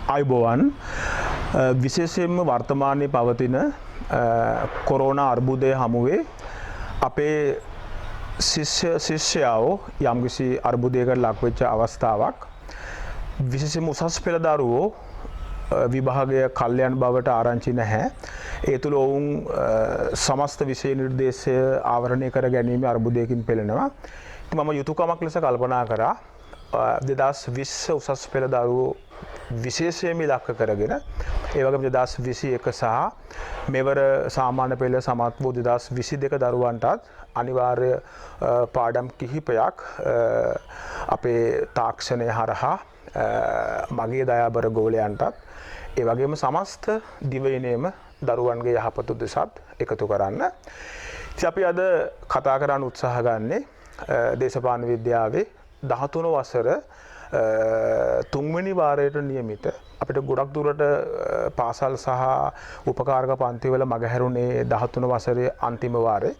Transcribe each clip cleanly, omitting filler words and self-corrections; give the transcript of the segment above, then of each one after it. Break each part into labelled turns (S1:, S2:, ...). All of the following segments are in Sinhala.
S1: අයිබෝවන් විශේෂයෙන්ම වර්තමානයේ පවතින කොරෝනා අර්බුදය හමුවේ අපේ ශිෂ්‍යයෝ යම්කිසි අර්බුදයකට ලක්වෙච්ච අවස්ථාවක් විශේෂයෙන්ම උසස් පෙළ දරුවෝ විභාගය කල්යන බවට ආරංචි නැහැ. ඒ තුළ ඔවුන් සමස්ත විෂය නිර්දේශය ආවරණය කර ගැනීම අර්බුදයකින් පෙළෙනවා. මම යුතුයකමක් ලෙස කල්පනා කරා 2020 උසස් පෙළ දරුවෝ විශේෂයෙන්ම ඉලක්ක කරගෙන ඒ වගේම 2021 සහ මෙවර සාමාන්‍ය පෙළ සමත් වූ 2022 දරුවන්ටත් අනිවාර්ය පාඩම් කිහිපයක් අපේ තාක්ෂණය හරහා මගේ දයාබර ගෝලයන්ටත් ඒ වගේම සමස්ත දිවයිනේම දරුවන්ගේ යහපත උදෙසත් එකතු කරන්න. ඉතින් අපි අද කතා කරන්න උත්සාහ ගන්නේ දේශපාලන විද්‍යාවේ 13 වසර තුන්වෙනි වාරයට නියමිත අපිට ගොඩක් දුරට පාසල් සහ උපකාරක පන්තිවල මගහැරුණේ 13 වසරේ අන්තිම වාරේ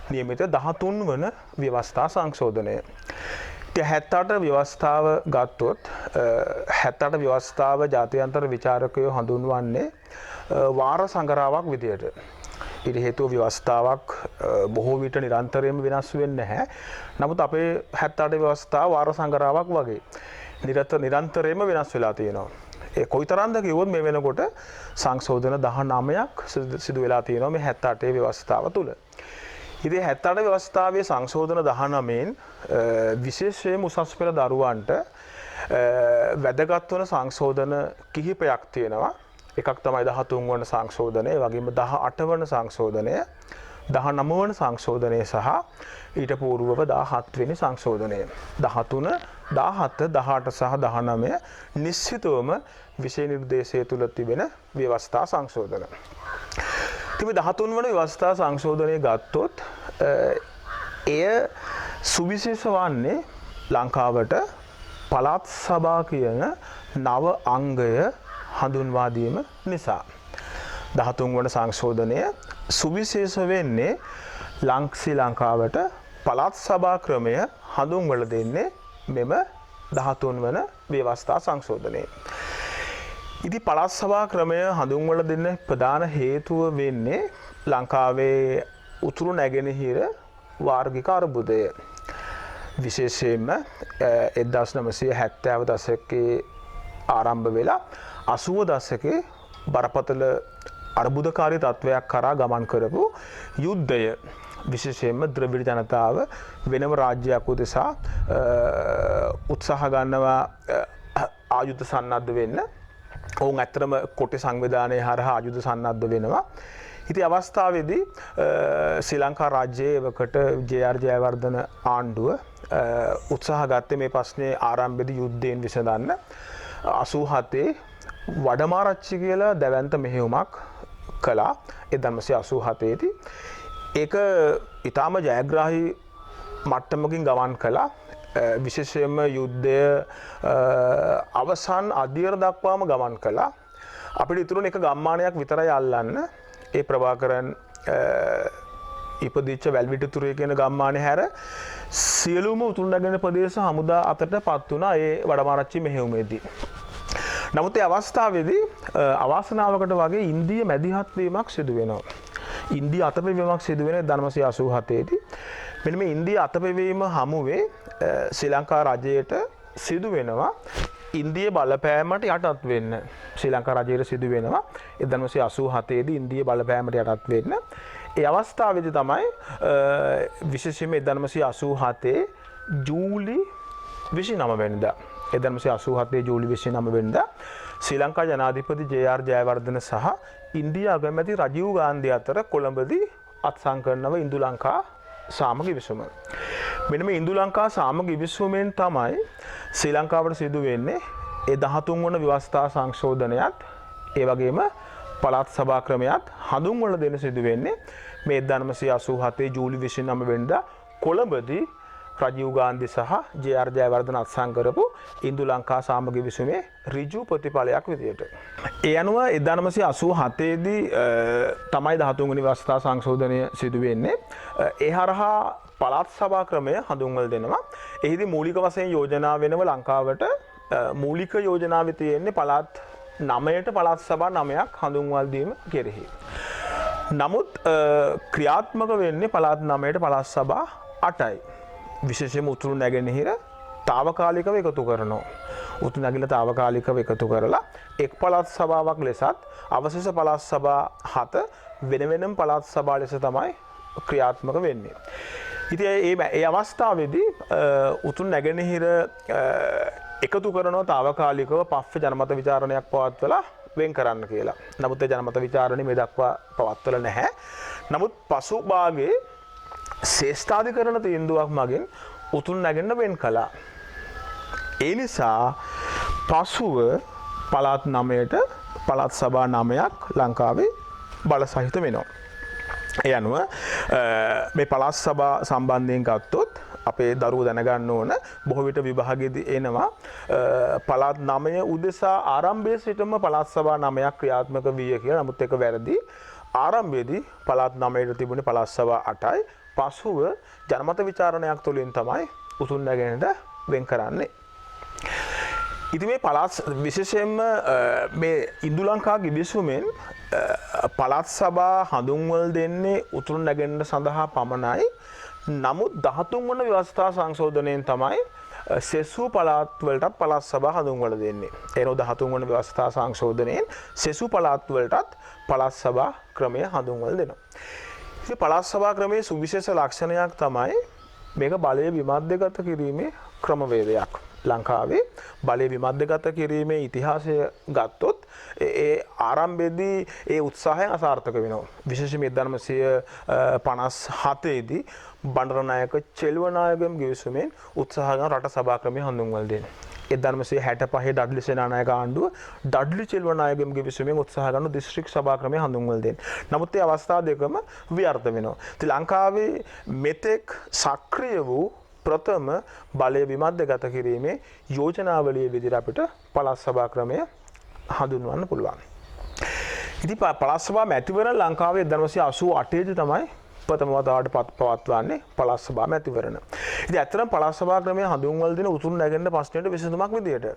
S1: නියමිත 13 වන ව්‍යවස්ථා සංශෝධනය. 78 ව්‍යවස්ථාව ගත්තොත් 78 ව්‍යවස්ථාව ජාත්‍යන්තර විචාරකයෝ හඳුන්වන්නේ වාර සංගරාවක් විදියට. ඊට හේතුව ව්‍යවස්ථාවක් බොහෝ විට නිරන්තරයෙන්ම වෙනස් වෙන්නේ නැහැ. නමුත් අපේ 78 ව්‍යවස්ථාව වාර සංගරාවක් වගේ නිරන්තරයෙන්ම වෙනස් වෙලා තියෙනවා. ඒ කොයිතරම්ද කිව්වොත් මේ වෙනකොට සංශෝධන 19ක් සිදු වෙලා තියෙනවා මේ 78 ව්‍යවස්ථාව තුළ. ඉතින් 78 ව්‍යවස්ථාවේ සංශෝධන 19න් විශේෂයෙන්ම උසස් පෙළ දරුවන්ට වැදගත් වන සංශෝධන කිහිපයක් තියෙනවා. එකක් තමයි 13 වන සංශෝධනය, ඒ වගේම 18 වන සංශෝධනය, 19 වන සංශෝධනය සහ ඊට పూర్වව 17 වෙනි සංශෝධනය. 13, 17, 18 සහ 19 නිශ්චිතවම විෂය නිර්දේශය තුල තිබෙන ව්‍යවස්ථා සංශෝධන. ඉතින් 13 වන ව්‍යවස්ථා සංශෝධනය ගත්තොත් එය සුවිශේෂ වන්නේ ලංකාවට පළාත් සභා කියන නව අංගය හඳුන්වා දීම නිසා. 13 වන සංශෝධනය සුවිශේෂ වෙන්නේ ශ්‍රී ලංකාවට පළාත් සභා ක්‍රමය හඳුන්වලා දෙන්නේ මෙම 13 වන ව්‍යවස්ථා සංශෝධනයේ. ඉතින් පළාත් සභා ක්‍රමය හඳුන්වලා දෙන්න ප්‍රධාන හේතුව වෙන්නේ ලංකාවේ උතුරු නැගෙනහිර වාර්ගික අර්බුදය. විශේෂයෙන්ම 1970 දශකයේ ආරම්භ වෙලා 80 දශකයේ බරපතල අර්බුදකාරී තත්වයක් කරා ගමන් කරපු යුද්ධය, විශේෂයෙන්ම ද්‍රවිඩ ජනතාව වෙනම රාජ්‍යයක් උදෙසා උත්සාහ ගන්නවා ආයුධ සන්නද්ධ වෙන්න. ඔවුන් ඇත්තටම කොටි සංවිධානයේ හරහා ආයුධ සන්නද්ධ වෙනවා. ඉතින් අවස්ථාවේදී ශ්‍රී ලංකා රාජ්‍යයේ වකට ජේ.ආර්. ජයවර්ධන ආණ්ඩුව උත්සාහ ගත්තේ මේ ප්‍රශ්නේ ආරම්භයේදී යුද්ධයෙන් විසඳන්න. 87 වඩමාරච්චි කියලා දැවැන්ත මෙහෙයුමක් කළා 1987 දී. ඒක ඊටාම ජයග්‍රාහී මට්ටමකින් ගමන් කළා. විශේෂයෙන්ම යුද්ධය අවසන් අධියර දක්වාම ගමන් කළා. අපිට ඉතුරුන එක ගම්මානයක් විතරයි අල්ලන්න. ඒ ප්‍රභාකරන් ඉපදිච්ච වැල්විටිතුරේ කියන ගම්මානේ හැර සියලුම උතුරු නැගෙනහිර ප්‍රදේශ හමුදා අතටපත් වුණා ඒ වඩමාරච්චි මෙහෙයුමේදී. නමුත් ඒ අවස්ථාවේදී අවාසනාවකට වගේ ඉන්දිය මැදිහත් වීමක් සිදු වෙනවා. ඉන්දිය අතපෙවීමක් සිදු වෙන 1987 දී. මෙන්න මේ ඉන්දිය අතපෙවීම හමුවේ ශ්‍රී ලංකා රජයට සිදු වෙනවා ඉන්දිය බලපෑමට යටත් වෙන්න. ශ්‍රී ලංකා රජයට සිදු වෙනවා 1987 දී ඉන්දිය බලපෑමට යටත් වෙන්න. ඒ අවස්ථාවේදී තමයි විශේෂයෙන්ම 1987 ජූලි 29 වෙනිදා 1987 ජූලි 29 වෙනිදා ශ්‍රී ලංකා ජනාධිපති ජේ.ආර්. ජයවර්ධන සහ ඉන්දියා අගමැති රජීව් ගාන්ධි අතර කොළඹදී අත්සන් කරනව ඉන්දු ලංකා සාමග ඉවසුම. මෙන්න මේ ඉන්දු ලංකා සාමග ඉවසුමෙන් තමයි ශ්‍රී ලංකාවට සිදු වෙන්නේ ඒ 13 වන ව්‍යවස්ථා සංශෝධනයත් ඒ වගේම පළාත් සභා ක්‍රමයක් හඳුන්වලා දෙන්න සිදු වෙන්නේ මේ 1987 ජූලි 29 වෙනිදා කොළඹදී රජීව් ගාන්ධි සහ ජේ.ආර්. ජයවර්ධන අත්සන් කරපු ඉන්දු ලංකා සාමග ඉවසුමේ ඍජු ප්‍රතිඵලයක් විදියට. ඒ අනුව 1987 දී තමයි 13 වෙනි ව්‍යවස්ථා සංශෝධනය සිදු වෙන්නේ. ඒ හරහා පළාත් සභා ක්‍රමය හඳුන්වලා දෙනවා. එහිදී මූලික වශයෙන් යෝජනා වෙනව ලංකාවට මූලික යෝජනාවේ තියෙන්නේ පළාත් 9ට පළාත් සභා 9ක් හඳුන්වලා දීම කෙරෙහි. නමුත් ක්‍රියාත්මක වෙන්නේ පළාත් 9ට පළාත් සභා 8යි. විශේෂයෙන්ම උතුරු නැගෙනහිර తాවකාලිකව එකතු කරනවා. උතුරු නැගෙනහිර తాවකාලිකව එකතු කරලා එක් පළාත් සභාවක් ලෙසත් අවශේෂ පළාත් සභා 7 වෙන වෙනම පළාත් සභා ලෙස තමයි ක්‍රියාත්මක වෙන්නේ. ඉතින් ඒ අවස්ථාවේදී උතුරු නැගෙනහිර එකතු කරනවා తాවකාලිකව පස්සේ ජනමත විචාරණයක් පවත්වලා වෙන් කරන්න කියලා. නමුත් ඒ ජනමත විචාරණය මේ දක්වා පවත්වලා නැහැ. නමුත් පසු භාගයේ ශ්‍රේෂ්ඨාධිකරණ තීන්දුවක් මගින් උතුරු නැගෙනහිර වෙන් කළා. ඒ නිසා පසුව පළාත් 9ට පළාත් සභා 9ක් ලංකාවේ බල සහිත වෙනවා. ඒ අනුව මේ පළාත් සභා සම්බන්ධයෙන් ගත්තොත් අපේ දරුවෝ දැනගන්න ඕන බොහෝ විට විභාගයේදී එනවා පළාත් 9 උදෙසා ආරම්භයේ සිටම පළාත් සභා 9ක් ක්‍රියාත්මක විය කියලා. නමුත් ඒක වැරදි. ආරම්භයේදී පළාත් 9ට තිබුණේ පළාත් සභා 8යි. පසුව ජනමත විචාරණයක් තුළින් තමයි උතුරු නැගෙනහිර වෙන් කරන්නේ. ඉතින් මේ පළාත් විශේෂයෙන්ම මේ ඉන්දු ලංකා ගිවිසුමෙන් පළාත් සභා හඳුන්වලා දෙන්නේ උතුරු නැගෙනහිර සඳහා පමණයි. නමුත් 13 වන ව්‍යවස්ථා සංශෝධනයෙන් තමයි සෙසු පළාත් වලටත් පළාත් සභා හඳුන්වලා දෙන්නේ. ඒ නෝ 13 වන ව්‍යවස්ථා සංශෝධනයෙන් සෙසු පළාත් වලටත් පළාත් සභා ක්‍රමය හඳුන්වලා දෙනවා. ඉතින් පළාත් සභා ක්‍රමයේ සුවිශේෂ ලක්ෂණයක් තමයි මේක බලය විමධ්‍යගත කිරීමේ ක්‍රමවේදයක්. ලංකාවේ බලය විමධ්‍යගත කිරීමේ ඉතිහාසය ගත්තොත් ඒ ආරම්භයේදී ඒ උත්සාහය අසාර්ථක වෙනවා. විශේෂයෙන්ම 1957 දී බණ්ඩාරනායක චෙල්වනායකගේ ගිවිසුමෙන් උත්සාහ කරන රට සභා ක්‍රමය හඳුන්වලා දෙන්නේ. 1965 ඩඩ්ලි සේනානායක ආණ්ඩුව ඩඩ්ලි චෙල්වනායකගේ ගිවිසුමෙන් උත්සාහ කරන දිස්ත්‍රික් සභා ක්‍රමය හඳුන්වලා දෙන්නේ. නමුත් මේ අවස්ථා දෙකම ව්‍යර්ථ වෙනවා. ඉතින් ලංකාවේ මෙතෙක් සක්‍රිය වූ ප්‍රථම බලය විමධ්‍යගත කිරීමේ යෝජනාවලිය විදිහට අපිට පළාත් සභා ක්‍රමය හඳුන්වන්න පුළුවන්. ඉතින් පළාත් සභා මැතිවරණ ලංකාවේ 1988 දී තමයි ප්‍රථම වතාවට පවත්වන්නේ පළාත් සභා මැතිවරණ. ඉතින් ඇත්තටම පළාත් සභා ක්‍රමය හඳුන්වලා දෙන උතුරු නැගෙනහිර ප්‍රශ්නයට විසඳුමක් විදියට.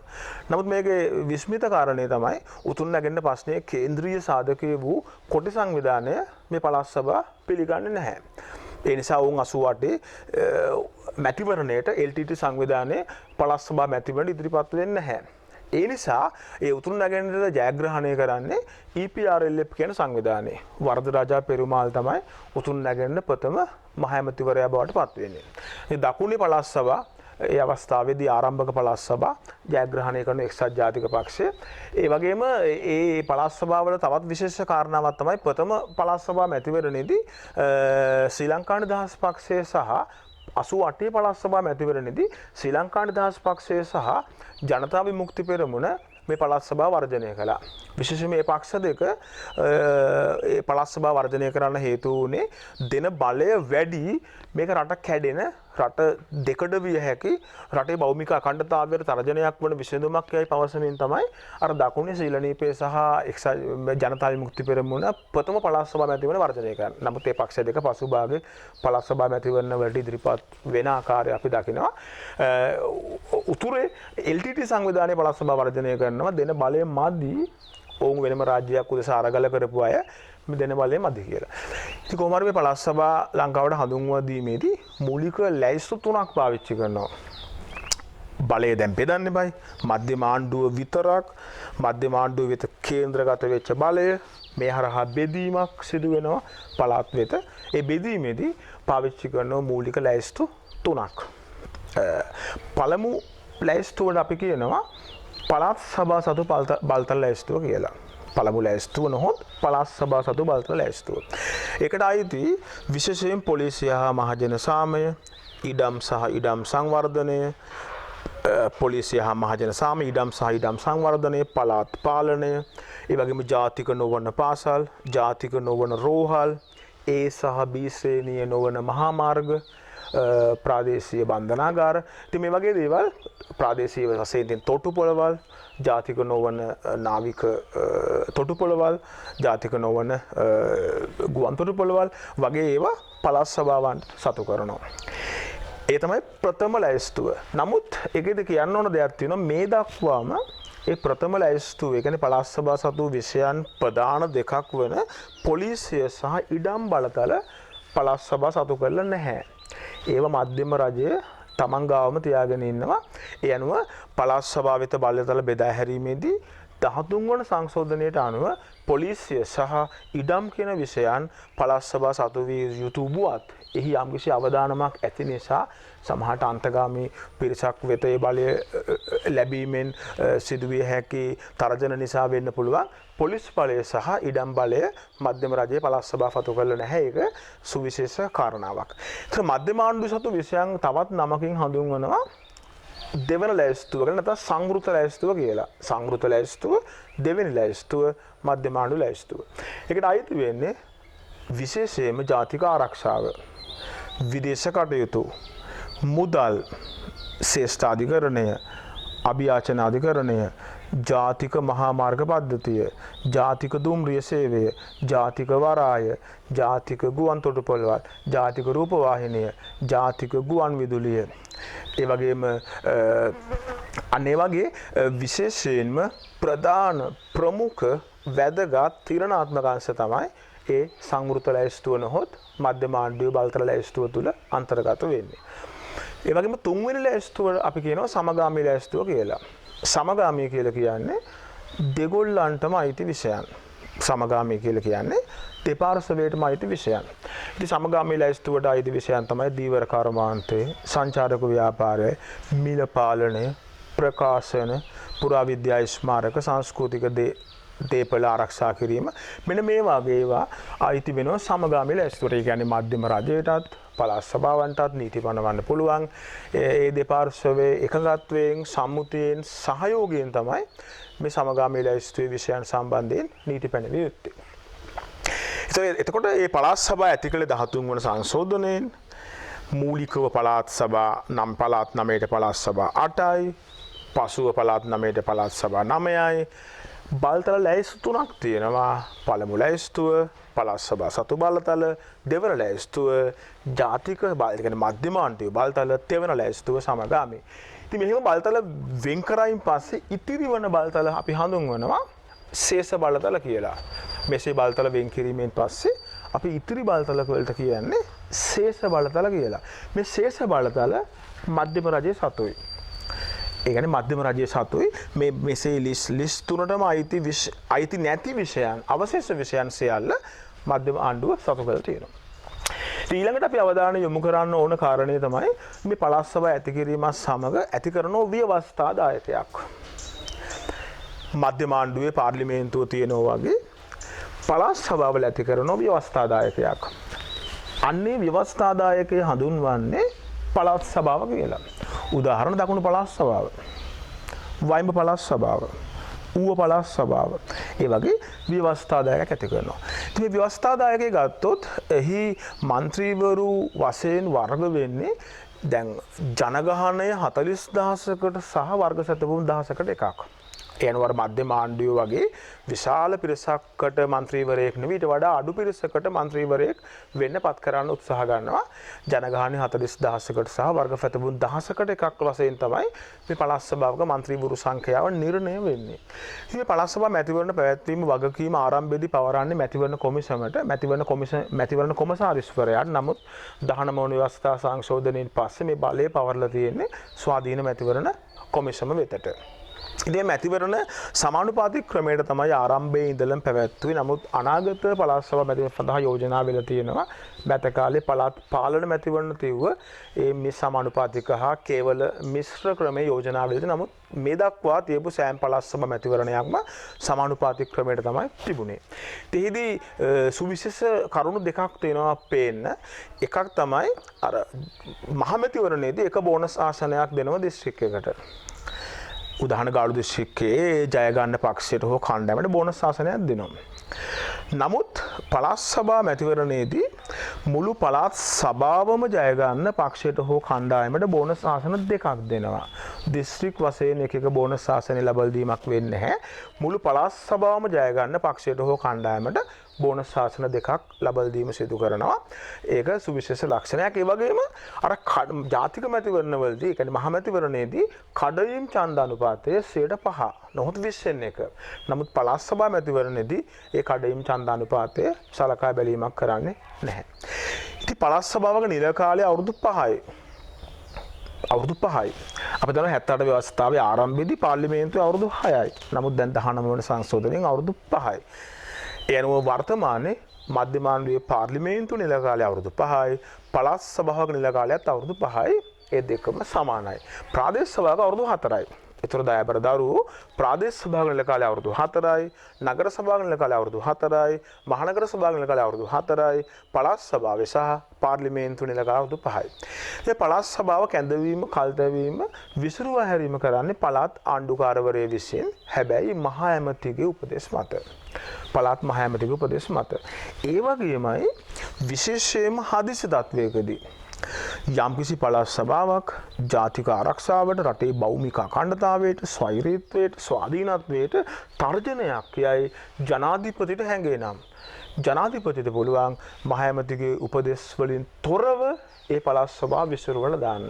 S1: නමුත් මේකේ විස්මිත කාරණේ තමයි උතුරු නැගෙනහිර ප්‍රශ්නයේ කේන්ද්‍රීය සාධකයේ වූ කොටි සංවිධානය මේ පළාත් සභා පිළිගන්නේ නැහැ. ඒ නිසා වුන් 88 මැතිවරණයට LTT සංවිධානයේ පළාත් සභා මැතිවරණ ඉදිරිපත් වෙන්නේ නැහැ. ඒ නිසා ඒ උතුරු නැගෙනහිර ජයග්‍රහණය කරන්නේ EPRLF කියන සංවිධානය. වරදරාජා පෙරුමාල් තමයි උතුරු නැගෙනහිර ප්‍රථම මහ ඇමතිවරයා බවට පත් වෙන්නේ. මේ දකුණේ පළාත් සභා ඒ අවස්ථාවේදී ආරම්භක පළාත් සභා ජයග්‍රහණය කරන එක්සත් ජාතික පක්ෂය. ඒ වගේම ඒ පළාත් සභාවල තවත් විශේෂ කාරණාවක් තමයි ප්‍රථම පළාත් සභා මැතිවරණයේදී ශ්‍රී ලංකා නිදහස් පක්ෂය සහ 88 පළාත් සභා මැතිවරණයේදී ශ්‍රී ලංකා නිදහස් පක්ෂය සහ ජනතා විමුක්ති පෙරමුණ මේ පළාත් සභාව වර්ජනය කළා. විශේෂයෙන්ම මේ පක්ෂ දෙක ඒ පළාත් සභාව වර්ජනය කරන්න හේතු වුණේ දෙන බලය වැඩි මේක රට කැඩෙන රට දෙකඩ විය හැකි රටේ භෞමික අඛණ්ඩතාවයට තර්ජනයක් වන විසඳුමක් යයි පවසමින් තමයි අර දකුණේ ශ්‍රීලනීපේ සහ ජනතා විමුක්ති පෙරමුණ ප්‍රථම පළාත් සභා මැතිවරණ වර්ජනය කරන්නේ. නමුත් මේ පක්ෂ දෙක පසුභාගයේ පළාත් සභා මැතිවරණ වලට ඉදිරිපත් වෙන ආකාරය අපි දකිනවා. උතුරේ LTT සංවිධානයේ පළාත් සභාව වර්ජනය කරනවා දෙන බලය මදි. ඔවුන් වෙනම රාජ්‍යයක් උදෙසා අරගල කරපු අය දෙන බලය මදි කියලා. ඉතින් කොහොම හරි මේ පළාත් සභා ලංකාවට හඳුන්වා දීමේදී මූලික ලැයිස්තු තුනක් පාවිච්චි කරනවා. බලය දැන් බෙදන්නේ බයි. මධ්‍යම ආණ්ඩුව විතරක් මධ්‍යම ආණ්ඩුව වෙත කේන්ද්‍රගත වෙච්ච බලය මේ හරහා බෙදීමක් සිදු වෙනවා පළාත් වෙත. ඒ බෙදීමේදී පාවිච්චි කරන මූලික ලැයිස්තු තුනක්. පළමු ලැයිස්තුවට අපි කියනවා පළාත් සභා සතු බලතල ලැයිස්තුව කියලා. පළමු ලැයිස්තුව නොහොත් පළාත් සභා සතු බලතල ලැයිස්තුව. ඒකට අයිති විශේෂයෙන් පොලිසිය හා මහජන සාමය, ඉඩම් සහ ඉඩම් සංවර්ධනය, පොලිසිය හා මහජන සාමය, ඉඩම් සහ ඉඩම් සංවර්ධනය, පළාත් පාලනය, ඒ වගේම ජාතික නොවන පාසල්, ජාතික නොවන රෝහල්, A සහ B ශ්‍රේණිය නොවන මහා මාර්ග, ප්‍රාදේශීය බන්ධනාගාර. ඉතින් මේ වගේ දේවල් ප්‍රාදේශීය වශයෙන් තොටුපොළවල්, ජාතික නොවන නාවික තොටුපොළවල්, ජාතික නොවන ගුවන් තොටුපොළවල් වගේ ඒවා පළාත් සභාවන් සතු කරනවා. ඒ තමයි ප්‍රථම ලැයිස්තුව. නමුත් ඒකෙදි කියන්න ඕන දෙයක් තියෙනවා මේ දක්වාම ඒ ප්‍රථම ලැයිස්තුව ඒ කියන්නේ පළාත් සභා සතු විෂයන් ප්‍රධාන දෙකක් වන පොලිසිය සහ ඉඩම් බලතල පළාත් සභා සතු කරලා නැහැ. ඒව මධ්‍යම රජය තමන් ගාවම තියාගෙන ඉන්නවා. ඒ අනුව පළාත් සභාව වෙත බලතල බෙදා හැරීමේදී 13 වන සංශෝධනයට අනුව පොලිසිය සහ ඉඩම් කියන විෂයන් පළාත් සභා සතු විය යුතු වුවත් එහි යම්කිසි අවදානමක් ඇති නිසා සමහරට අන්තගාමී පිරිසක් වෙත ඒ බලය ලැබීමෙන් සිදුවිය හැකි තරජන නිසා වෙන්න පුළුවන්. පොලිස් බලය සහ ඉඩම් බලය මධ්‍යම රජයේ පළාත් සභාව සතු කරලා නැහැ. ඒක සුවිශේෂ කාරණාවක්. ඒතර මධ්‍යම ආණ්ඩුව සතු විෂයන් තවත් නමකින් හඳුන්වනවා දෙවන ලැයිස්තුව කියලා නැත්නම් සංවෘත ලැයිස්තුව කියලා. සංවෘත ලැයිස්තුව දෙවෙනි ලැයිස්තුව මධ්‍යම ආණ්ඩු ලැයිස්තුව. ඒකට අයිති වෙන්නේ විශේෂයෙන්ම ජාතික ආරක්ෂාව, විදේශ කටයුතු, මුදල්, ශ්‍රේෂ්ඨාධිකරණය, අභියාචන අධිකරණය, ජාතික මහා මාර්ග පද්ධතිය, ජාතික දුම්රිය සේවය, ජාතික වරාය, ජාතික ගුවන් තොටුපළවල්, ජාතික රූපවාහිනිය, ජාතික ගුවන් විදුලිය. ඒ වගේම අනේ වගේ විශේෂයෙන්ම ප්‍රධාන ප්‍රමුඛ වැදගත් තීරණාත්මක අංශ තමයි ඒ සංවෘත ලැයිස්තුව නොහොත් මධ්‍යම ආණ්ඩුවේ බලතල ලැයිස්තුව තුල අන්තර්ගත වෙන්නේ. ඒ වගේම තුන්වෙනි ලැයිස්තුව අපි කියනවා සමගාමී ලැයිස්තුව කියලා. සමගාමී කියලා කියන්නේ දෙගොල්ලන්ටම අයිති විෂයන්. සමගාමී කියලා කියන්නේ දෙපාර්ශවයටම අයිති විෂයන්. ඉතින් සමගාමී ලැයිස්තුවට අයිති විෂයන් තමයි දීවර කර්මාන්තය, සංචාරක ව්‍යාපාරය, මිල පාලනය, ප්‍රකාශන, පුරාවිද්‍යා ස්මාරක, සංස්කෘතික දේපල ආරක්ෂා කිරීම. මෙන්න මේ වගේ ඒවා අයිති වෙනවා සමගාමී ලැයිස්තුවට. ඒ කියන්නේ මධ්‍යම රජයටත් පළාත් සභාවන්ටත් නීති පනවන්න පුළුවන්. ඒ දෙපාර්ශවයේ එකඟත්වයෙන් සම්මුතියෙන් සහයෝගයෙන් තමයි මේ සමගාමී ලැයිස්තුවේ විෂයන් සම්බන්ධයෙන් නීති පැනවිය යුත්තේ. එතකොට මේ පළාත් සභාව ඇති කළ 13 වන සංශෝධනයෙන් මූලිකව පළාත් සභා නම් පළාත් 9ට පළාත් සභා 8යි, පසුව පළාත් 9ට පළාත් සභා 9යි. බලතල ලැයිස්තු තුනක් තියෙනවා. පළමු ලැයිස්තුව පළාත් සභා සතු බලතල, දෙවන ලැයිස්තුව ජාතික මධ්‍යම ආණ්ඩුවේ බලතල, තෙවන ලැයිස්තුව සමගාමී. ඉතින් මෙහෙම බලතල වෙන් කරයින් පස්සේ ඉතිරි වන බලතල අපි හඳුන්වනවා ශේෂ බලතල කියලා. මෙසේ බලතල වෙන් කිරීමෙන් පස්සේ අපි ඉතිරි බලතල වලට කියන්නේ ශේෂ බලතල කියලා. මේ ශේෂ බලතල මධ්‍යම රජයේ සතුයි. ඒ කියන්නේ මධ්‍යම රජයේ සතුයි. මේ මෙසේ ලිස්ට් තුනටම අයිති නැති විෂයන්, අවශේෂ විෂයන් සියල්ල මධ්‍යම ආණ්ඩුව සතු කරලා තියෙනවා. ඊළඟට අපි අවධානය යොමු කරන්න ඕන කාරණය තමයි මේ පළාත් සභාව ඇති කිරීමත් සමග ඇති කරන ව්‍යවස්ථා දායකයක්. මධ්‍යම ආණ්ඩුවේ පාර්ලිමේන්තුව තියෙනවා වගේ පළාත් සභාවල ඇති කරන ව්‍යවස්ථා දායකයක්. අන්නේ ව්‍යවස්ථා දායකය හඳුන්වන්නේ පළාත් සභාව කියලා. උදාහරණ දකුණු පළාත් සභාව, වයිඹ පළාත් සභාව, ඌව පළාත් සභාව. ඒ වගේ ව්‍යවස්ථාදායකයක් ඇති කරනවා. ඉතින් මේ ව්‍යවස්ථාදායකයෙක් ගත්තොත් එහි മന്ത്രിවරු වශයෙන් වර්ග වෙන්නේ දැන් ජනගහනය 40000කට සහ වර්ග සැතපුම් 1000කට එකක්. ඒ අනුව මධ්‍යම ආණ්ඩුව වගේ විශාල පිරිසකට മന്ത്രിවරයෙක් නෙවෙයි ඊට වඩා අඩු පිරිසකට മന്ത്രിවරයෙක් වෙන්න පත් කරන්න උත්සාහ ගන්නවා. ජනගහනය 40000කට සහ වර්ග සැතපුම් 1000කට එකක් වශයෙන් තමයි මේ පළාත් සභාවක മന്ത്രിවරු සංඛ්‍යාව නිර්ණය වෙන්නේ. ඉතින් මේ පළාත් සභාව මැතිවරණ පැවැත්වීම වගකීම ආරම්භයේදී පවරන්නේ මැතිවරණ කොමිසමට, මැතිවරණ කොමසාරිස්වරයාට. නමුත් 19 වන ව්‍යවස්ථා සංශෝධනයෙන් පස්සේ මේ බලය පවරලා තියෙන්නේ ස්වාධීන මැතිවරණ කොමිසම වෙතට. ඉතින් මැතිවරණ සමානුපාතික ක්‍රමයට තමයි ආරම්භයේ ඉඳලම පැවැත්වුවේ. නමුත් අනාගත පළාත් සභා මැතිවරණ සඳහා යෝජනා වෙලා තියෙනවා. ගත කාලේ පළාත් පාලන මැතිවරණ තියුව මේ සමානුපාතික හා කේවල මිශ්‍ර ක්‍රමයේ යෝජනා වෙලා. නමුත් මේ දක්වා තියපු සෑම පළාත් සභා මැතිවරණයක්ම සමානුපාතික ක්‍රමයට තමයි තිබුණේ. එහිදී සුවිශේෂ කරුණු දෙකක් තියෙනවා පේන්න. එකක් තමයි අර මහමැතිවරණයේදී එක බෝනස් ආසනයක් දෙනවා දිස්ත්‍රික්කයකට. උදාහරණ ගාලු දිස්ත්‍රික්කයේ ජය ගන්න පක්ෂයට හෝ කණ්ඩායමට බෝනස් ආසනයක් දෙනවා. නමුත් පළාත් සභා මැතිවරණයේදී මුළු පළාත් සභාවම ජය ගන්න පක්ෂයට හෝ කණ්ඩායමට බෝනස් ආසන දෙකක් දෙනවා. දිස්ත්‍රික් වශයෙන් එක බෝනස් ආසන ලබා දීමක් වෙන්නේ නැහැ. මුළු පළාත් සභාවම ජය ගන්න පක්ෂයට හෝ කණ්ඩායමට බෝනස් ආසන දෙකක් ලබා දීම සිදු කරනවා. ඒක සුවිශේෂ ලක්ෂණයක්. ඒ වගේම අර ජාතික මැතිවරණවලදී, ඒ කියන්නේ මහ මැතිවරණයේදී කඩයිම් ඡන්ද අනුපාතය 5%. නොහොත් 21. නමුත් පළාත් සභා මැතිවරණයේදී ඒ කඩයිම් ඡන්ද අනුපාතය සලකා බැලීමක් කරන්නේ නැහැ. ඉතින් පළාත් සභාවක නිල කාලය අවුරුදු 5යි. අවුරුදු 5යි. අපි දන්නවා 78 ව්‍යවස්ථාවේ ආරම්භයේදී පාර්ලිමේන්තුවේ අවුරුදු 6යි. නමුත් දැන් 19 වන සංශෝධනයෙන් අවුරුදු 5යි. ඒ අනුව වර්තමානයේ මධ්‍යමාණ්ඩුවේ පාර්ලිමේන්තු නිල කාලය අවුරුදු 5යි. පළාත් සභාවක නිල කාලයත් අවුරුදු 5යි. ඒ දෙකම සමානයි. ප්‍රාදේශ සභාවක අවුරුදු 4යි. ඒතර දයාබර දරුවෝ ප්‍රාදේශ සභාවක නිල කාලය අවුරුදු 4යි. නගර සභාවක නිල කාලය අවුරුදු 4යි. මහනගර සභාවක නිල කාලය අවුරුදු 4යි. පළාත් සභාවේ සහ පාර්ලිමේන්තු නිල කාලය අවුරුදු 5යි. මේ පළාත් සභාව කැඳවීම, කල්තැවීම, විසිරුවා හැරීම කරන්නේ පළාත් ආණ්ඩුකාරවරයා විසින්. හැබැයි මහා ඇමතිගේ උපදෙස් මත. පළාත් මහ ඇමතිගේ උපදෙස් මත. ඒ වගේමයි විශේෂයෙන්ම හදිසි තත්වයකදී යම්කිසි පළාත් සභාවක් ජාතික ආරක්ෂාවට, රටේ භෞමික අඛණ්ඩතාවයට, ස්වෛරීත්වයට, ස්වාධීනත්වයට තර්ජනයක් යයි ජනාධිපතිට හැඟේ නම් ජනාධිපතිට පුළුවන් මහ ඇමතිගේ උපදෙස් වලින් තොරව ඒ පළාත් සභාව විසිරුවල දාන්න.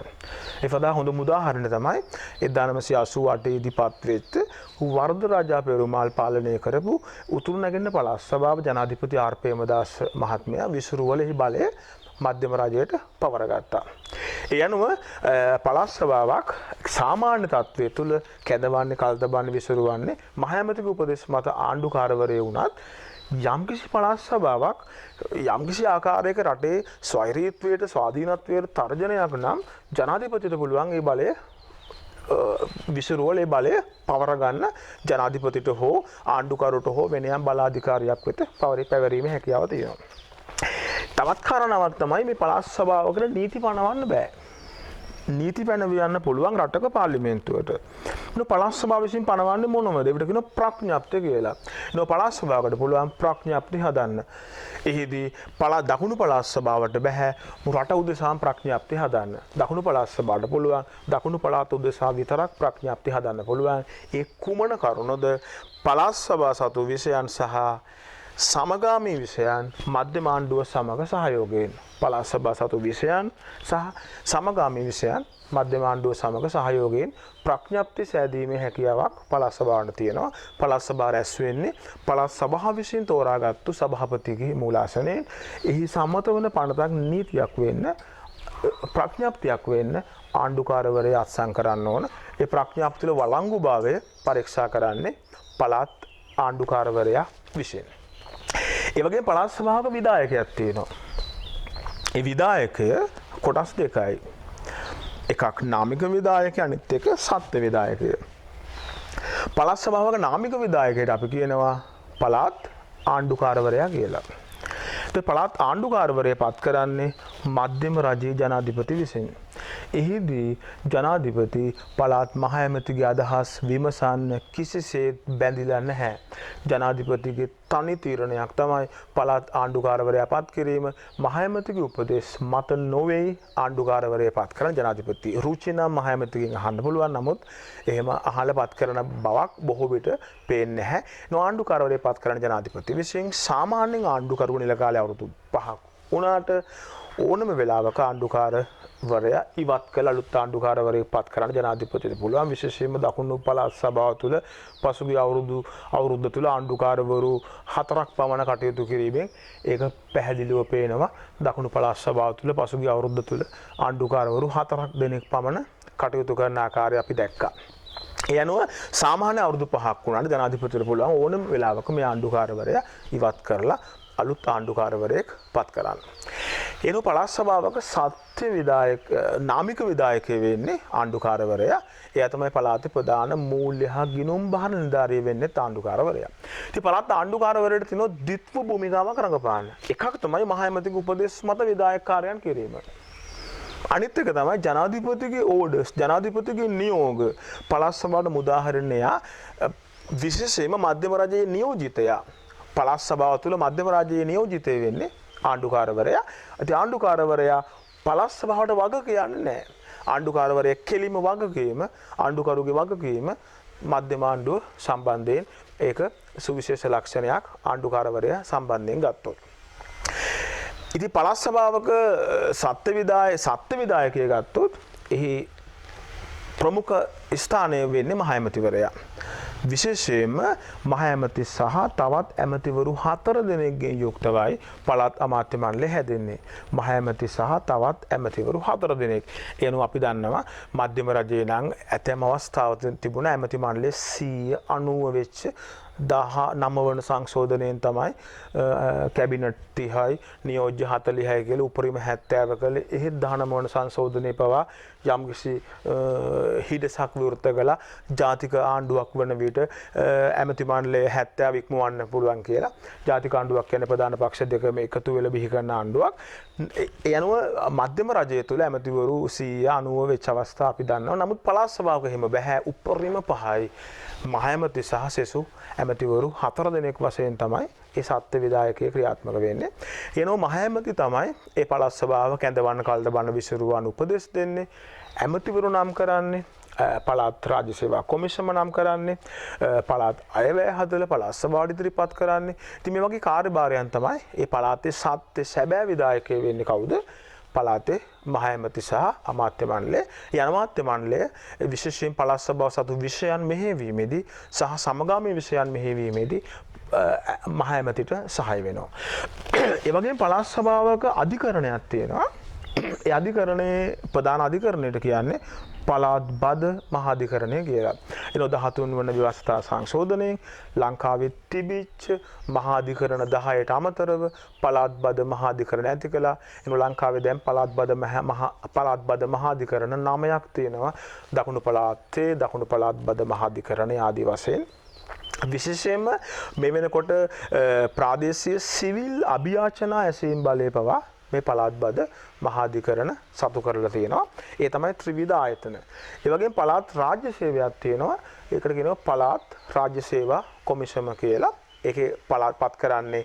S1: ඒ සඳහා හොඳම උදාහරණය තමයි 1988 දී පත්වෙච්ච වර්ධ රාජා පෙරුමාල් පාලනය කරපු උතුරු නැගෙනහිර පළාත් සභාව ජනාධිපති ආර් ප්‍රේමදාස මහත්මයා විසිරුවලෙහි බලය මධ්‍යම රජයට පවරගත්තා. ඒ අනුව පළාත් සභාවක් සාමාන්‍ය තත්ත්වයේ තුල කැඳවන්නේ, කල්තබන්නේ, විසිරුවන්නේ මහ ඇමතිගේ උපදෙස් මත ආණ්ඩුකාරවරයෙ වුණත් යම්කිසි පළාත් සභාවක් යම්කිසි ආකාරයක රටේ ස්වෛරීත්වයට, ස්වාධීනත්වයට තර්ජනයක් නම් ජනාධිපතිට පුළුවන් ඒ බලය විසිරුවල ඒ බලය පවර ගන්න ජනාධිපතිට හෝ ආණ්ඩුකරුට හෝ වෙන යම් බලාධිකාරියක් වෙත පැවරීමේ හැකියාව තියෙනවා. තවත් කාරණාවක් තමයි මේ පළාත් සභාවකට නීති පනවන්න බෑ. නීති පැනවියන්න පුළුවන් රටක පාර්ලිමේන්තුවට. පළාත් සභාව විසින් පනවන්නේ මොනවද? ඒකට කියනවා ප්‍රඥප්ති කියලා. පළාත් සභාවකට පුළුවන් ප්‍රඥප්ති හදන්න. එහිදී දකුණු පළාත් සභාවට බෑ රට උදෙසා ප්‍රඥප්ති හදන්න. දකුණු පළාත් සභාවට පුළුවන් දකුණු පළාත් උදෙසා විතරක් ප්‍රඥප්ති හදන්න පුළුවන්. ඒ කුමන කරුණද? පළාත් සභාව සතු විෂයන් සහ සමගාමී විෂයන් මධ්‍යම ආණ්ඩුව සමග සහයෝගයෙන්. පළාත් සභාව සතු විෂයන් සහ සමගාමී විෂයන් මධ්‍යම ආණ්ඩුව සමග සහයෝගයෙන් ප්‍රඥප්ති සෑදීමේ හැකියාවක් පළාත් සභාවට තියෙනවා. පළාත් සභාව රැස් වෙන්නේ පළාත් සභාව විසින් තෝරාගත්තු සභාපතිගේ මූලාසනයෙන්. එහි සම්මත වන පනතක් නීතියක් වෙන්න, ප්‍රඥප්තියක් වෙන්න ආණ්ඩුකාරවරයා අත්සන් කරන්න ඕන. ඒ ප්‍රඥප්තිවල වළංගුභාවය පරීක්ෂා කරන්නේ පළාත් ආණ්ඩුකාරවරයා විසින්. ඒ වගේම පළාත් සභාවක විධායකයක් තියෙනවා. ඒ විධායකය කොටස් දෙකයි. එකක් නාමික විධායකය, අනිත් එක සත්ත්ව විධායකය. පළාත් සභාවක නාමික විධායකයට අපි කියනවා පළාත් ආණ්ඩුකාරවරයා කියලා. ඒ පළාත් ආණ්ඩුකාරවරයා පත් කරන්නේ මධ්‍යම රජයේ ජනාධිපති විසින්. එහිදී ජනාධිපති පළාත් මහ ඇමතිගේ අදහස් විමසන්න කිසිසේත් බැඳිලා නැහැ. ජනාධිපතිගේ තනි තීරණයක් තමයි පළාත් ආණ්ඩුකාරවරයා පත් කිරීම. මහ ඇමතිගේ උපදෙස් මත නොවේ ආණ්ඩුකාරවරයා පත් කරන ජනාධිපති. රුචි නම් මහ ඇමතිගෙන් අහන්න පුළුවන්. නමුත් එහෙම අහලා පත් කරන බවක් බොහෝ විට පේන්නේ නැහැ. ආණ්ඩුකාරවරයා පත් කරන ජනාධිපති විසින් සාමාන්‍යයෙන් ආණ්ඩුකරු නිල කාලය අවුරුදු 5ක් වුණාට ඕනම වෙලාවක ආණ්ඩුකාරවරයා ඉවත් කළ අලුත් ආණ්ඩුකාරවරයෙක් පත් කරන්න ජනාධිපතිට පුළුවන්. විශේෂයෙන්ම දකුණු පළාත් සභාව තුළ පසුගිය අවුරුද්ද තුළ ආණ්ඩුකාරවරු 4ක් පමණ කටයුතු කිරීමෙන් ඒක පැහැදිලිව පේනවා. දකුණු පළාත් සභාව තුළ පසුගිය අවුරුද්ද තුළ ආණ්ඩුකාරවරු 4ක් දෙනෙක් පමණ කටයුතු කරන ආකාරය අපි දැක්කා. ඒ අනුව සාමාන්‍ය අවුරුදු 5ක් වුණාට ජනාධිපතිට පුළුවන් ඕනම වෙලාවක මේ ආණ්ඩුකාරවරයා ඉවත් කරලා අලුත් ආණ්ඩුකාරවරයෙක් පත් කරන්න. එනු පළාත් සභාවක සත්‍ය විධායක නාමික විධායකයෙ වෙන්නේ ආණ්ඩුකාරවරයා. එයා තමයි පළාතේ ප්‍රධාන මූල්‍ය හා ගිණුම් බහර නිලධාරියෙ වෙන්නේ ආණ්ඩුකාරවරයා. ඉතින් පළාත් ආණ්ඩුකාරවරයාට තියෙනවා ද්විත්ව භූමිකාවක් රඟපාන්න. එකක් තමයි මහ ඇමතිගේ උපදෙස් මත විධායක කාර්යයන් කිරීම. අනිත් එක තමයි ජනාධිපතිගේ ඕඩර්ස්, ජනාධිපතිගේ නියෝග. පළාත් සභාවට මුදාහරින්නයා විශේෂයෙන්ම මධ්‍යම රජයේ නියෝජිතයා. පළාත් සභාව තුළ මධ්‍යම රාජ්‍යයේ නියෝජිතය වෙන්නේ ආණ්ඩුකාරවරයා. ඉතින් ආණ්ඩුකාරවරයා පළාත් සභාවට වග කියන්නේ නැහැ. ආණ්ඩුකාරවරයෙක් කෙලිම වගකීම ආණ්ඩුකරුගේ වගකීම මධ්‍යම ආණ්ඩුව සම්බන්ධයෙන් ඒක සුවිශේෂ ලක්ෂණයක් ආණ්ඩුකාරවරයා සම්බන්ධයෙන් ගත්තොත්. ඉතින් පළාත් සභාවක සත්ත්ව විධායකයෙක් ගත්තොත් එහි ප්‍රමුඛ ස්ථානය වෙන්නේ මහ ඇමතිවරයා. විශේෂයෙන්ම මහ ඇමති සහ තවත් ඇමතිවරු 4 දෙනෙක්ගෙන් යුක්තවයි පළාත් අමාත්‍ය මණ්ඩලය හැදෙන්නේ. මහ ඇමති සහ තවත් ඇමතිවරු 4 දෙනෙක්. ඒ අනුව අපි දන්නවා මධ්‍යම රජයේ නම් ඇතැම් අවස්ථාවක තිබුණ ඇමති මණ්ඩලය 190 වෙච්ච 19 වන සංශෝධනයෙන් තමයි කැබිනට් 30යි නියෝජ්‍ය 40යි කියලා උපරිම 70 කළේ. එහෙත් 19 වන සංශෝධනයේ පවා යම්කිසි හිඩසක් විවෘත කළා ජාතික ආණ්ඩුවක් වන විට ඇමති මණ්ඩලය 70 ඉක්මවන්න පුළුවන් කියලා. ජාතික ආණ්ඩුවක් කියන්නේ ප්‍රධාන පක්ෂ දෙකම එකතු වෙලා බිහි කරන ආණ්ඩුවක්. ඒ අනුව මධ්‍යම රජය තුළ ඇමතිවරු 190 වෙච්ච අවස්ථා අපි දන්නවා. නමුත් පළාත් සභාවක එහෙම බෑ. උපරිම 5යි මහ ඇමති සහ සෙසු ඇමතිවරු 4 දෙනෙක් වශයෙන් තමයි ඒ සත්ත්ව විධායකයේ ක්‍රියාත්මක වෙන්නේ. එනෝ මහ ඇමති තමයි ඒ පළාත් සභාව කැඳවන්න කල්ද බණ විසිරුවන් උපදෙස් දෙන්නේ. ඇමතිවරු නම් කරන්නේ පළාත් රාජ්‍ය සේවා කොමිෂම නම් කරන්නේ පළාත් අයවැය හදලා පළාත් සභාවට ඉදිරිපත් කරන්නේ. ඉතින් මේ වගේ කාර්යභාරයන් තමයි ඒ පළාතේ සත්ත්ව සැබෑ විධායකයෙ වෙන්නේ කවුද? පළාතේ මහ ඇමති සහ අමාත්‍ය මණ්ඩලය. ඒ අමාත්‍ය මණ්ඩලය විශේෂයෙන් පළාත් සභාව සතු විෂයන් මෙහෙයවීමේදී සහ සමගාමී විෂයන් මෙහෙයවීමේදී මහ ඇමතිට සහාය වෙනවා. ඒ වගේම පළාත් සභාවක අධිකරණයක් තියෙනවා. ඒ අධිකරණයේ ප්‍රධාන අධිකරණයට කියන්නේ පළාත් බද මහාධිකරණය කියලා. එන 13 වන ව්‍යවස්ථා සංශෝධනයෙන් ලංකාවේ තිබිච්ච මහාධිකරණ 10ට අමතරව පළාත් බද මහාධිකරණ ඇති කළා. එන ලංකාවේ දැන් පළාත් බද මහාධිකරණ 9ක් තියෙනවා. දකුණු පළාතේ දකුණු පළාත් බද මහාධිකරණ ආදී වශයෙන් විශේෂයෙන්ම මේ වෙනකොට ප්‍රාදේශීය සිවිල් අභියාචනා ඇසීම් බලය පවා මේ පළාත් බද මහාධිකරණ සතු කරලා තියෙනවා. ඒ තමයි ත්‍රිවිධ ආයතන. ඒ වගේම පළාත් රාජ්‍ය සේවයක් තියෙනවා. ඒකට කියනවා පළාත් රාජ්‍ය සේවා කොමිෂම කියලා. ඒකේ පළාත්පත් කරන්නේ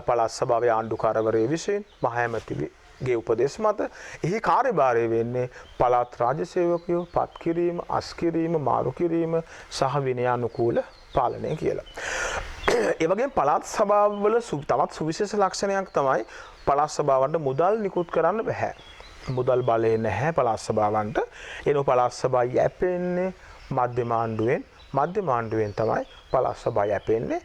S1: පළාත් සභාවේ ආණ්ඩුකාරවරයෙකු විසින් මහ ඇමතිගේ උපදෙස් මත. එහි කාර්යභාරය වෙන්නේ පළාත් රාජ්‍ය සේවකයෝ පත් කිරීම, අස් කිරීම, මාරු කිරීම සහ විනයානුකූල පාලනය කියලා. ඒ වගේම පළාත් සභාවවල තවත් සුවිශේෂ ලක්ෂණයක් තමයි පළාත් සභාවන්ට මුදල් නිකුත් කරන්න බෑ. මුදල් බලය නැහැ පළාත් සභාවන්ට. එනෝ පළාත් සභාව යැපෙන්නේ මධ්‍යම ආණ්ඩුවෙන්. මධ්‍යම ආණ්ඩුවෙන් තමයි පළාත් සභාව යැපෙන්නේ.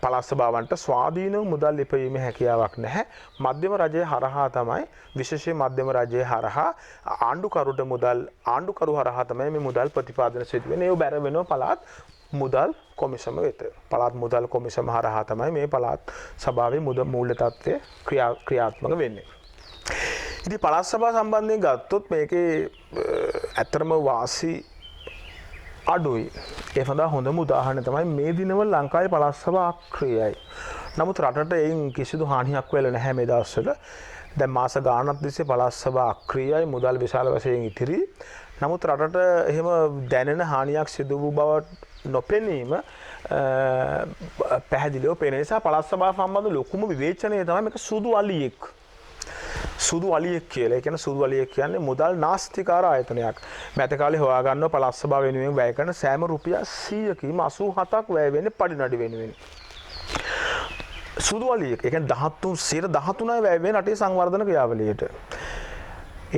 S1: පළාත් සභාවන්ට ස්වාධීනව මුදල් ලිපීමේ හැකියාවක් නැහැ. මධ්‍යම රජය හරහා තමයි විශේෂයෙන් මධ්‍යම රජය හරහා ආණ්ඩුකරු හරහා තමයි මේ මුදල් ප්‍රතිපාදන සිදු වෙන්නේ. ඒ බැර වෙනවා පළාත් මුදල් කොමිසම වෙත. පළාත් මුදල් කොමිසම හරහා තමයි මේ පළාත් සභාවේ මූල්‍ය තත්ත්වය ක්‍රියාත්මක වෙන්නේ. ඉතින් පළාත් සභාව සම්බන්ධයෙන් ගත්තොත් මේකේ ඇත්තම වාසි අඩුයි. ඒ සඳහා හොඳම උදාහරණය තමයි මේ දිනවල ලංකාවේ පළාත් සභාව අක්‍රියයි. නමුත් රටට එයින් කිසිදු හානියක් වෙලා නැහැ මේ දවස්වල. දැන් මාස ගාණක් තිස්සේ පළාත් සභාව අක්‍රියයි, මුදල් විශාල වශයෙන් ඉතිරි. නමුත් රටට එහෙම දැනෙන හානියක් සිදු වූ බව නොපෙනීම පැහැදිලිව පේන නිසා පළාත් සභාව සම්බන්ධ ලොකුම විවේචනය තමයි මේක සුදු අලියෙක්. සුදු අලියෙක් කියලා. ඒ කියන්නේ සුදු අලියෙක් කියන්නේ මුදල් නාස්තිකාර ආයතනයක්. මෑත කාලේ හොයාගන්නවා පළාත් සභාව වෙනුවෙන් වැය කරන සෑම රුපියල් 100කින් 87ක් වැය වෙන්නේ පඩිනඩි වෙනුවෙන්. සුදු අලියෙක්. ඒ කියන්නේ 13% වැය වෙන රටේ සංවර්ධන ක්‍රියාවලියට.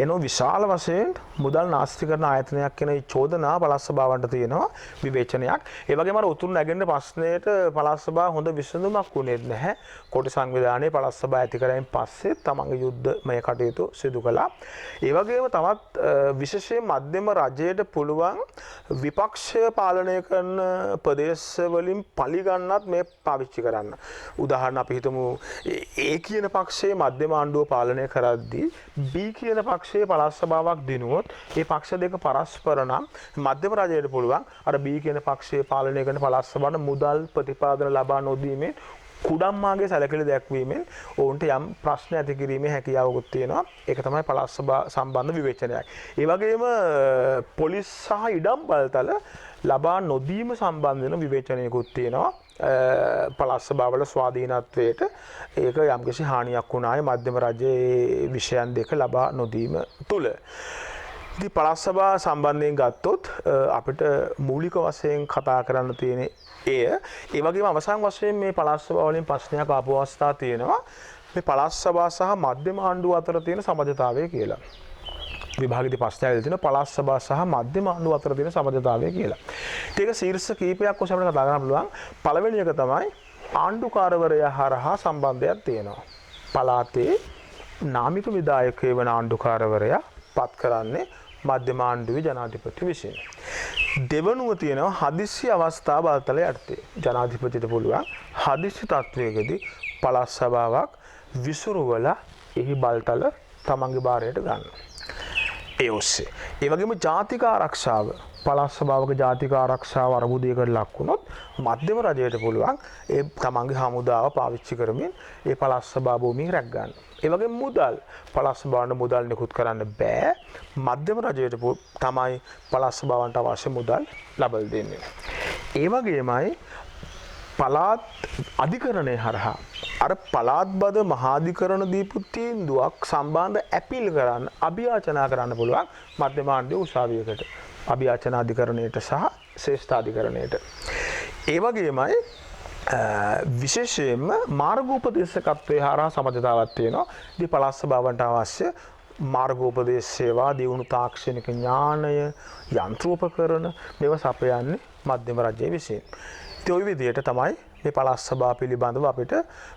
S1: එනෝ විශාල වශයෙන් මුදල් නාස්ති කරන ආයතනයක් කියන චෝදනා පළාත් සභාවන්ට තියෙනවා විවේචනයක්. ඒ වගේම අර උතුරු නැගෙනහිර ප්‍රශ්නයට පළාත් සභාව හොඳ විසඳුමක් වුණේ නැහැ. කොටි සංවිධානයේ පළාත් සභාව ඇති කරගෙන පස්සේ තමන්ගේ යුද්ධමය කටයුතු සිදු කළා. ඒ වගේම තවත් විශේෂයෙන් මධ්‍යම රජයට පුළුවන් විපක්ෂය පාලනය කරන ප්‍රදේශ වලින් පලිගන්නත් මේ පාවිච්චි කරන්න. උදාහරණ අපි හිතමු A කියන පක්ෂයේ මධ්‍යම ආණ්ඩුව පාලනය කරද්දී B කියන පක්ෂයේ පළාත් සභාවක් දිනුවොත් ඒ පක්ෂ දෙක පරස්පර නම් මධ්‍යම රජයට පුළුවන් අර B කියන පක්ෂයේ පාලනය කරන පළාත් සභාවට මුදල් ප්‍රතිපාදන ලබා නොදීමෙන් කුඩම්මාගේ සැලකිලි දැක්වීමෙන් ඔවුන්ට යම් ප්‍රශ්න ඇති කිරීමේ හැකියාවකුත් තියෙනවා. ඒක තමයි පළාත් සභාව සම්බන්ධ විවේචනයක්. ඒ වගේම පොලිස් සහ ඉඩම් බලතල ලබා නොදීම සම්බන්ධ වෙන විවේචනයකුත් තියෙනවා. පළාත් සභාවල ස්වාධීනත්වයට ඒක යම්කිසි හානියක් වුණාය මධ්‍යම රජයේ විෂයන් දෙක ලබා නොදීම තුළ. ඉතින් පළාත් සභාව සම්බන්ධයෙන් ගත්තොත් අපිට මූලික වශයෙන් කතා කරන්න තියෙන ඒ වගේම අවසාන වශයෙන් මේ පළාත් සභාව වලින් ප්‍රශ්නයක් ආපු අවස්ථා තියෙනවා. මේ පළාත් සභාව සහ මධ්‍යම ආණ්ඩුව අතර තියෙන සමජතාවය කියලා. විභාගයේදී ප්‍රශ්නයක් ඇවිල්ලා තියෙනවා පළාත් සභාව සහ මධ්‍යම ආණ්ඩුව අතර තියෙන සමජතාවය කියලා. ඒක ශීර්ෂ කීපයක් ඔස්සේ අපිට කතා කරන්න පුළුවන්. පළවෙනි එක තමයි ආණ්ඩුකාරවරයා හරහා සම්බන්ධයක් තියෙනවා. පළාතේ නාමික විධායකයෙක් වන ආණ්ඩුකාරවරයා පත් කරන්නේ මධ්‍යම ආණ්ඩුවේ ජනාධිපති විසින්. දෙවනුව තියෙනවා හදිස්සි අවස්ථා බලතල යටතේ. ජනාධිපතිට පුළුවන් හදිස්සි තත්වයකදී පළාත් සභාවක් විසුරුවලා එහි බලතල තමන්ගේ භාරයට ගන්න. ඒ ඔස්සේ. ඒ වගේම ජාතික ආරක්ෂාව පළාත් සභාවක ජාතික ආරක්ෂාව අරමුදයකට ලක් වුණොත් මධ්‍යම රජයට පුළුවන් ඒ තමන්ගේ හමුදාව පාවිච්චි කරමින් ඒ පළාත් සභා භූමිය රැක ගන්න. ඒ වගේම මුදල් පළාත් සභාවට මුදල් නිකුත් කරන්න බෑ. මධ්‍යම රජයට තමයි පළාත් සභාවන්ට අවශ්‍ය මුදල් ලබා දෙන්නේ. ඒ වගේමයි පළාත් අධිකරණය හරහා අර පළාත් බද මහාධිකරණ දීපු තීන්දුවක් සම්බන්ධ ඇපීල් කරන්න අභියාචනා කරන්න පුළුවන් මධ්‍යම ආණ්ඩුවේ උසාවියකට. අභියාචනා අධිකරණයට සහ ශ්‍රේෂ්ඨාධිකරණයට. ඒ වගේමයි විශේෂයෙන්ම මාර්ගෝපදේශකත්වයේ හරහා සමජතාවක් තියෙනවා. ඉතින් පළාත් සභාවන්ට අවශ්‍ය මාර්ගෝපදේශ සේවා, දියුණු තාක්ෂණික ඥානය, යන්ත්‍රෝපකරණ මේවා සපයන්නේ මධ්‍යම රජයේ විසින්. ඉතින් ওই විදිහට තමයි මේ පළාත් සභාව පිළිබඳව අපිට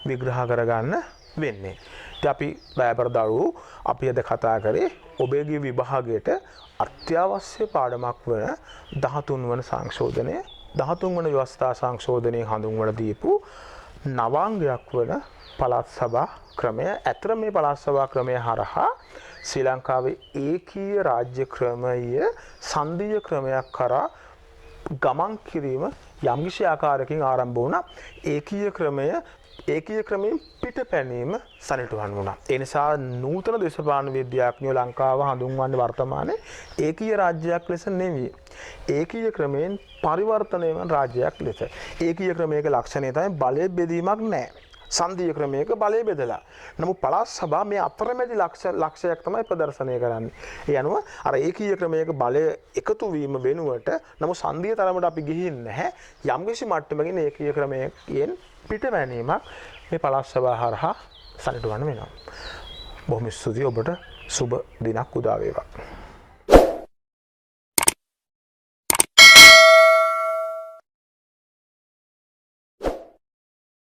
S1: විග්‍රහ කරගන්න වෙන්නේ. ඉතින් අපි බෑබර දරුවෝ අපි අද කතා කරේ ඔබගේ විභාගයට අත්‍යවශ්‍ය පාඩමක් වන 13 වන සංශෝධනය 13 වන ව්‍යවස්ථා සංශෝධනයේ හඳුන්වලා දීපු නවාංගයක් වන පළාත් සභා ක්‍රමය. අතර මේ පළාත් සභා ක්‍රමය හරහා ශ්‍රී ලංකාවේ ඒකීය රාජ්‍ය ක්‍රමය සංධීය ක්‍රමයක් කරා ගමන් කිරීම යම්කිසි ආකාරයකින් ආරම්භ වුණා. ඒකීය ක්‍රමයෙන් පිටපැනීම සනිටුහන් වුණා. ඒ නිසා නූතන දේශපාලන විද්‍යාඥයෝ ලංකාව හඳුන්වන්නේ වර්තමානයේ ඒකීය රාජ්‍යයක් ලෙස නෙවෙයි. ඒකීය ක්‍රමයෙන් පරිවර්තනය වන රාජ්‍යයක් ලෙස. ඒකීය ක්‍රමයක ලක්ෂණය තමයි බලය බෙදීමක් නැහැ. සංධීය ක්‍රමයක බලය බෙදලා. නමුත් පළාත් සභාව මේ අතරමැදි ලක්ෂයක් තමයි ප්‍රදර්ශනය කරන්නේ. ඒ අනුව අර ඒකීය ක්‍රමයක බලය එකතු වීම වෙනුවට නමුත් සංධීය තරමට අපි ගිහින් නැහැ. යම්කිසි මට්ටමකින් ඒකීය ක්‍රමයෙන් පිටවැනීමක් මේ පළාත් සභාව හරහා සනිටුවන්න වෙනවා. බොහොම ස්තුතියි ඔබට සුබ දිනක් උදා වේවා.